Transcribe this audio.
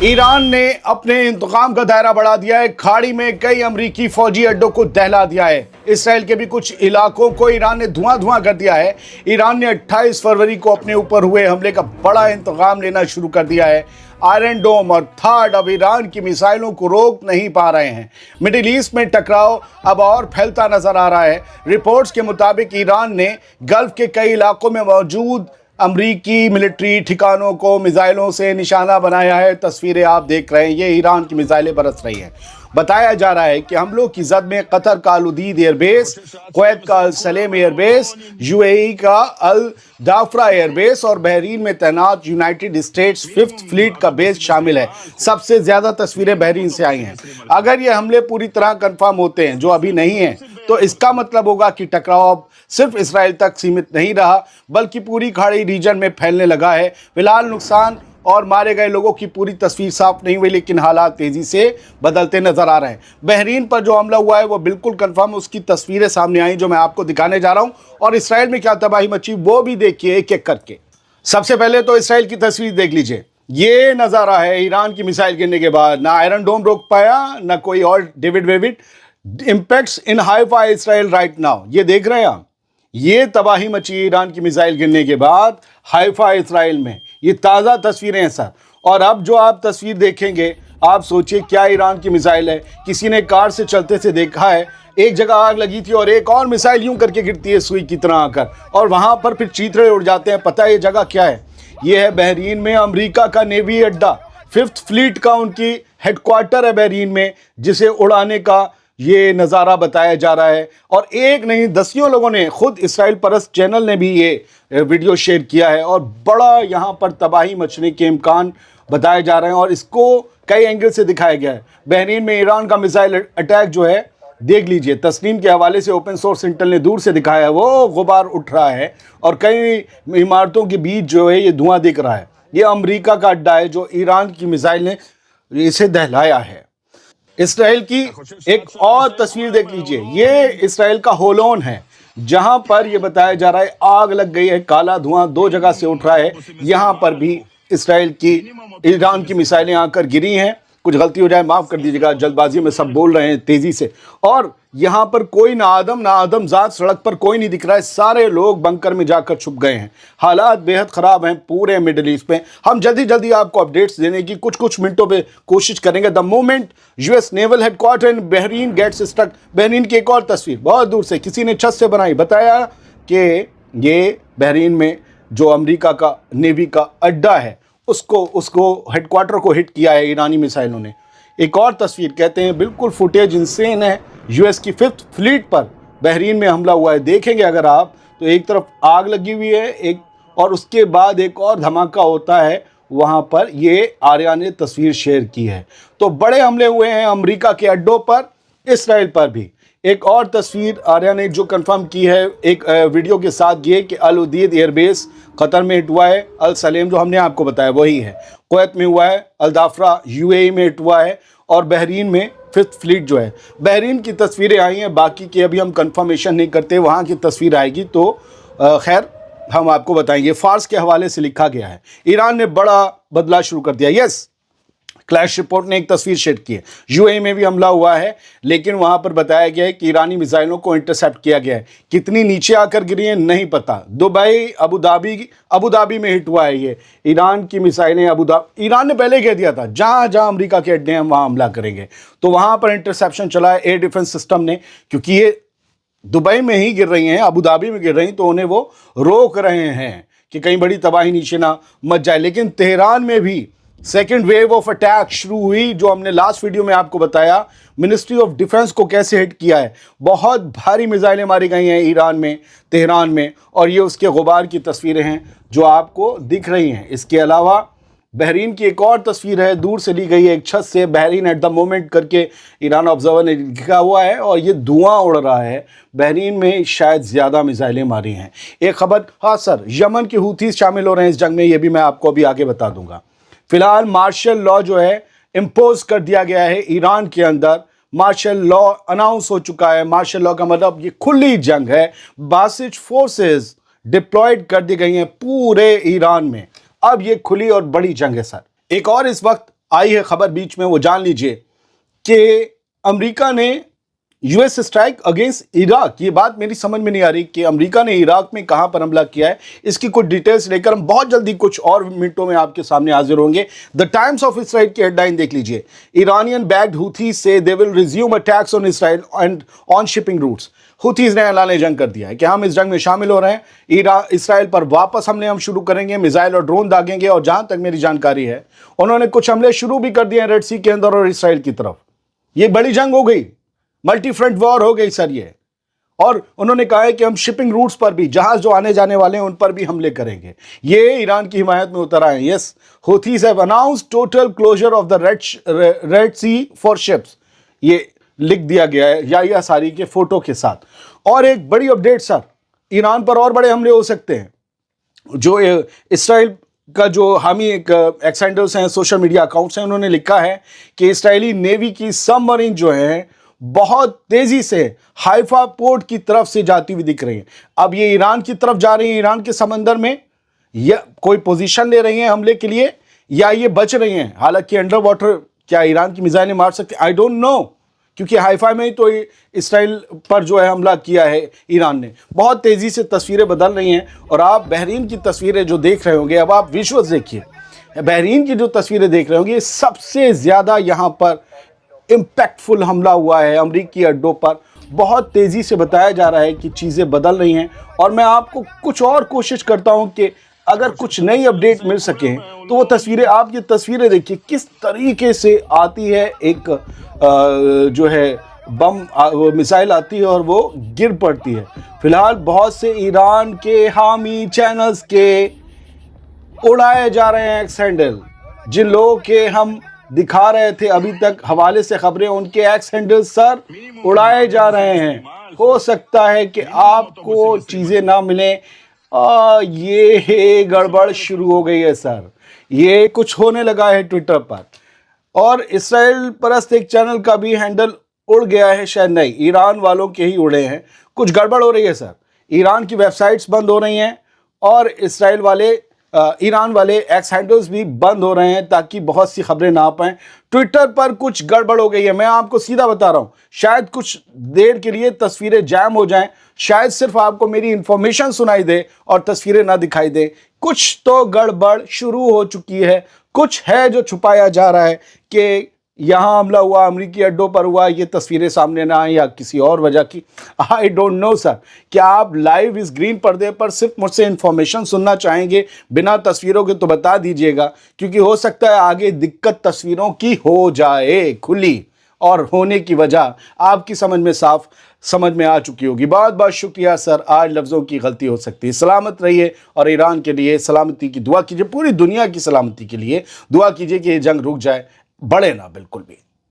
Iran ने अपने इंतकाम का दायरा बढ़ा दिया है। खाड़ी में कई अमरीकी फौजी अड्डों को दहला दिया है। इसराइल के भी कुछ इलाकों को ईरान ने धुआं धुआं कर दिया है। ईरान ने 28 फरवरी को अपने ऊपर हुए हमले का बड़ा इंतकाम लेना शुरू कर दिया है। आयरन डोम और थाड अब ईरान की मिसाइलों को रोक नहीं पा रहे हैं। मिडिल ईस्ट में टकराव अब और फैलता नजर आ रहा है। रिपोर्ट्स के मुताबिक ईरान ने गल्फ के कई इलाकों में मौजूद अमरीकी मिलिट्री ठिकानों को मिसाइलों से निशाना बनाया है। तस्वीरें आप देख रहे हैं, ये ईरान की मिसाइलें बरस रही हैं। बताया जा रहा है कि हमलों की जद में कतर का अल उदीद एयरबेस, कुवैत का अल सलेम एयरबेस, यूएई का अल दाफ्रा एयरबेस और बहरीन में तैनात यूनाइटेड स्टेट्स 5th फ्लीट का बेस शामिल है। सबसे ज्यादा तस्वीरें बहरीन से आई हैं। अगर ये हमले पूरी तरह कंफर्म होते हैं, जो अभी नहीं है, तो इसका मतलब होगा कि टकराव अब सिर्फ इसराइल तक सीमित नहीं रहा, बल्कि पूरी खाड़ी रीजन में फैलने लगा है। फिलहाल नुकसान और मारे गए लोगों की पूरी तस्वीर साफ नहीं हुई, लेकिन हालात तेजी से बदलते नजर आ रहे हैं। बहरीन पर जो हमला हुआ है वो बिल्कुल कंफर्म, उसकी तस्वीरें सामने आई जो मैं आपको दिखाने जा रहा हूं, और इसराइल में क्या तबाही मची वो भी देखिए एक एक करके। सबसे पहले तो इसराइल की तस्वीर देख लीजिए। ये नजारा है ईरान की मिसाइल गिरने के बाद। ना आयरन डोम रोक पाया, ना कोई और डेविड वेविड। इम्पैक्ट्स इन हाइफा इसराइल राइट नाउ, ये देख रहे हैं आप। ये तबाही मची ईरान की मिसाइल गिरने के बाद हाइफा इसराइल में। ये ताज़ा तस्वीरें हैं सर। और अब जो आप तस्वीर देखेंगे, आप सोचिए क्या ईरान की मिसाइल है। किसी ने कार से चलते से देखा है, एक जगह आग लगी थी और एक और मिसाइल यूं करके गिरती है सुई की तरह आकर, और वहां पर फिर चीथड़े उड़ जाते हैं। पता है ये जगह क्या है? ये है बहरीन में अमेरिका का नेवी अड्डा। 5th फ्लीट का उनकी हेडक्वार्टर है बहरीन में, जिसे उड़ाने का ये नज़ारा बताया जा रहा है। और एक नहीं, दसियों लोगों ने, खुद इसराइल परस्त चैनल ने भी ये वीडियो शेयर किया है, और बड़ा यहाँ पर तबाही मचने के इम्कान बताए जा रहे हैं, और इसको कई एंगल से दिखाया गया है। बहरीन में ईरान का मिसाइल अटैक जो है, देख लीजिए, तस्नीम के हवाले से ओपन सोर्स इंटेल ने दूर से दिखाया है, वो गुबार उठ रहा है और कई इमारतों के बीच जो है ये धुआं दिख रहा है। ये अमेरिका का अड्डा है जो ईरान की मिसाइल ने इसे दहलाया है। इसराइल की एक और तस्वीर देख लीजिए। ये इसराइल का होलोन है, जहां पर ये बताया जा रहा है आग लग गई है, काला धुआं 2 जगह से उठ रहा है। यहां पर भी इसराइल की, ईरान की मिसाइलें आकर गिरी हैं। कुछ गलती हो जाए माफ़ कर दीजिएगा, जल्दबाजी में सब बोल रहे हैं तेज़ी से। और यहाँ पर कोई ना आदम ज़ात, सड़क पर कोई नहीं दिख रहा है। सारे लोग बंकर में जाकर छुप गए हैं। हालात बेहद ख़राब हैं पूरे मिडिल ईस्ट में। हम जल्दी आपको अपडेट्स देने की कुछ मिनटों पे कोशिश करेंगे। The moment US naval headquarters in Bahrain gets stuck. Bahrain की एक और तस्वीर बहुत दूर से किसी ने छत से बनाई, बताया कि ये बहरीन में जो अमेरिका का नेवी का अड्डा है, उसको हेडक्वार्टर को हिट किया है ईरानी मिसाइलों ने। एक और तस्वीर, कहते हैं बिल्कुल फुटेज इंसेन है। यूएस की 5th फ्लीट पर बहरीन में हमला हुआ है। देखेंगे अगर आप, तो एक तरफ आग लगी हुई है, एक, और उसके बाद एक और धमाका होता है वहाँ पर। ये आर्या ने तस्वीर शेयर की है। तो बड़े हमले हुए हैं अमेरिका के अड्डों पर, इसराइल पर भी। एक और तस्वीर आर्या ने जो कंफर्म की है एक वीडियो के साथ, ये कि अल उदीद एयरबेस कतर में हिट हुआ है। अल सलेम जो हमने आपको बताया वही है, कुवैत में हुआ है। अल दाफ्रा यूएई में हिट हुआ है, और बहरीन में 5th फ्लीट जो है। बहरीन की तस्वीरें आई हैं, बाकी की अभी हम कंफर्मेशन नहीं करते। वहाँ की तस्वीर आएगी तो खैर हम आपको बताएंगे। फार्स के हवाले से लिखा गया है, ईरान ने बड़ा बदला शुरू कर दिया। यस, क्लैश रिपोर्ट ने एक तस्वीर शेयर की है। यूएई में भी हमला हुआ है, लेकिन वहां पर बताया गया है कि ईरानी मिसाइलों को इंटरसेप्ट किया गया है। कितनी नीचे आकर गिरी है नहीं पता। दुबई, अबू धाबी में हिट हुआ है ये ईरान की मिसाइलें। ईरान ने पहले कह दिया था जहां जहां अमेरिका के अड्डे हैं हम वहां हमला करेंगे, तो वहां पर इंटरसेप्शन चला है एयर डिफेंस सिस्टम ने। क्योंकि ये दुबई में ही गिर रही हैं, अबू धाबी में गिर रही, तो उन्हें वो रोक रहे हैं कि कहीं बड़ी तबाही नीचे ना मच जाए। लेकिन तेहरान में भी सेकेंड वेव ऑफ अटैक शुरू हुई, जो हमने लास्ट वीडियो में आपको बताया। मिनिस्ट्री ऑफ डिफेंस को कैसे हिट किया है। बहुत भारी मिसाइलें मारी गई हैं ईरान में, तेहरान में, और ये उसके गुबार की तस्वीरें हैं जो आपको दिख रही हैं। इसके अलावा बहरीन की एक और तस्वीर है, दूर से ली गई है, एक छत से। बहरीन एट द मोमेंट करके ईरान ऑब्जर्वर ने लिखा हुआ है, और ये धुआं उड़ रहा है। बहरीन में शायद ज़्यादा मिसाइलें मारी हैं। एक खबर, हाँ सर, यमन के हूथीस शामिल हो रहे हैं इस जंग में, ये भी मैं आपको अभी आगे बता दूंगा। फिलहाल मार्शल लॉ जो है इम्पोज कर दिया गया है ईरान के अंदर। मार्शल लॉ अनाउंस हो चुका है। मार्शल लॉ का मतलब ये खुली जंग है। बासिज फोर्सेस डिप्लॉयड कर दी गई हैं पूरे ईरान में। अब ये खुली और बड़ी जंग है सर। एक और इस वक्त आई है खबर बीच में, वो जान लीजिए कि अमेरिका ने यूएस स्ट्राइक अगेंस्ट इराक। ये बात मेरी समझ में नहीं आ रही कि अमेरिका ने इराक में कहां पर हमला किया है। इसकी कुछ डिटेल्स लेकर हम बहुत जल्दी कुछ और मिनटों में आपके सामने हाजिर होंगे। द टाइम्स ऑफ इसराइल की हेडलाइन देख लीजिए, Iranian backed Houthis say they will resume attacks on Israel and on shipping routes. Houthis ने ऐलान जंग कर दिया है कि हम इस जंग में शामिल हो रहे हैं, इसराइल पर वापस हमले हम शुरू करेंगे, मिसाइल और ड्रोन दागेंगे। और जहां तक मेरी जानकारी है, उन्होंने कुछ हमले शुरू भी कर दिए हैं रेड सी के अंदर और इसराइल की तरफ। ये बड़ी जंग हो गई, मल्टी फ्रंट वॉर हो गई सर ये। और उन्होंने कहा है कि हम शिपिंग रूट्स पर भी, जहाज जो आने जाने वाले हैं उन पर भी हमले करेंगे। ये ईरान की हिमायत में उतर आए हैं। Yes, Houthis have announced total closure of the Red Sea for ships. ये लिख दिया गया है याहिया सारी के फोटो के साथ। और एक बड़ी अपडेट सर, ईरान पर और बड़े हमले हो सकते हैं। जो इसराइल का जो हामी एक एक्सेंडर्स हैं, सोशल मीडिया अकाउंट्स हैं, उन्होंने लिखा है कि इसराइली नेवी की सबमरीन जो है बहुत तेजी से हाइफा पोर्ट की तरफ से जाती हुई दिख रही है। अब ये ईरान की तरफ जा रही है, ईरान के समंदर में, या कोई पोजीशन ले रही हैं हमले के लिए, या ये बच रही हैं। हालांकि अंडर वाटर क्या ईरान की मिसाइलें मार सकती, आई डोंट नो, क्योंकि हाइफा में ही तो इसराइल पर जो है हमला किया है ईरान ने। बहुत तेजी से तस्वीरें बदल रही हैं। और आप बहरीन की तस्वीरें जो देख रहे होंगे, अब आप विजुअल्स देखिए, बहरीन की जो तस्वीरें देख रहे होंगे, सबसे ज़्यादा यहाँ पर इम्पैक्टफुल हमला हुआ है अमरीकी अड्डों पर। बहुत तेज़ी से बताया जा रहा है कि चीज़ें बदल रही हैं। और मैं आपको कुछ और कोशिश करता हूं कि अगर कुछ नई अपडेट मिल सके तो वो तस्वीरें, आप ये तस्वीरें देखिए किस तरीके से आती है। एक जो है बम मिसाइल आती है और वो गिर पड़ती है। फिलहाल बहुत से ईरान के हामी चैनल्स के उड़ाए जा रहे हैं एक्स हैंडल। जिन लोगों के हम दिखा रहे थे अभी तक हवाले से खबरें, उनके एक्स हैंडल सर उड़ाए जा रहे हैं। हो सकता है कि आपको चीज़ें ना मिलें। ये गड़बड़ शुरू हो गई है सर, ये कुछ होने लगा है ट्विटर पर। और इसराइल परस्त एक चैनल का भी हैंडल उड़ गया है, शायद नहीं, ईरान वालों के ही उड़े हैं। कुछ गड़बड़ हो रही है सर, ईरान की वेबसाइट्स बंद हो रही हैं और इसराइल वाले ईरान वाले एक्स हैंडल्स भी बंद हो रहे हैं ताकि बहुत सी खबरें ना आ पाएं। ट्विटर पर कुछ गड़बड़ हो गई है, मैं आपको सीधा बता रहा हूं। शायद कुछ देर के लिए तस्वीरें जैम हो जाएं, शायद सिर्फ आपको मेरी इंफॉर्मेशन सुनाई दे और तस्वीरें ना दिखाई दे। कुछ तो गड़बड़ शुरू हो चुकी है, कुछ है जो छुपाया जा रहा है कि यहाँ हमला हुआ, अमरीकी अड्डों पर हुआ, ये तस्वीरें सामने ना आए या किसी और वजह की। आई डोंट नो सर, क्या आप लाइव इस ग्रीन पर्दे पर सिर्फ मुझसे इन्फॉर्मेशन सुनना चाहेंगे बिना तस्वीरों के, तो बता दीजिएगा, क्योंकि हो सकता है आगे दिक्कत तस्वीरों की हो जाए खुली, और होने की वजह आपकी समझ में आ चुकी होगी। बहुत बहुत शुक्रिया सर, आज लफ्ज़ों की गलती हो सकती है। सलामत रहिए और ईरान के लिए सलामती की दुआ कीजिए, पूरी दुनिया की सलामती के लिए दुआ कीजिए कि ये जंग रुक जाए, बढ़े ना बिल्कुल भी।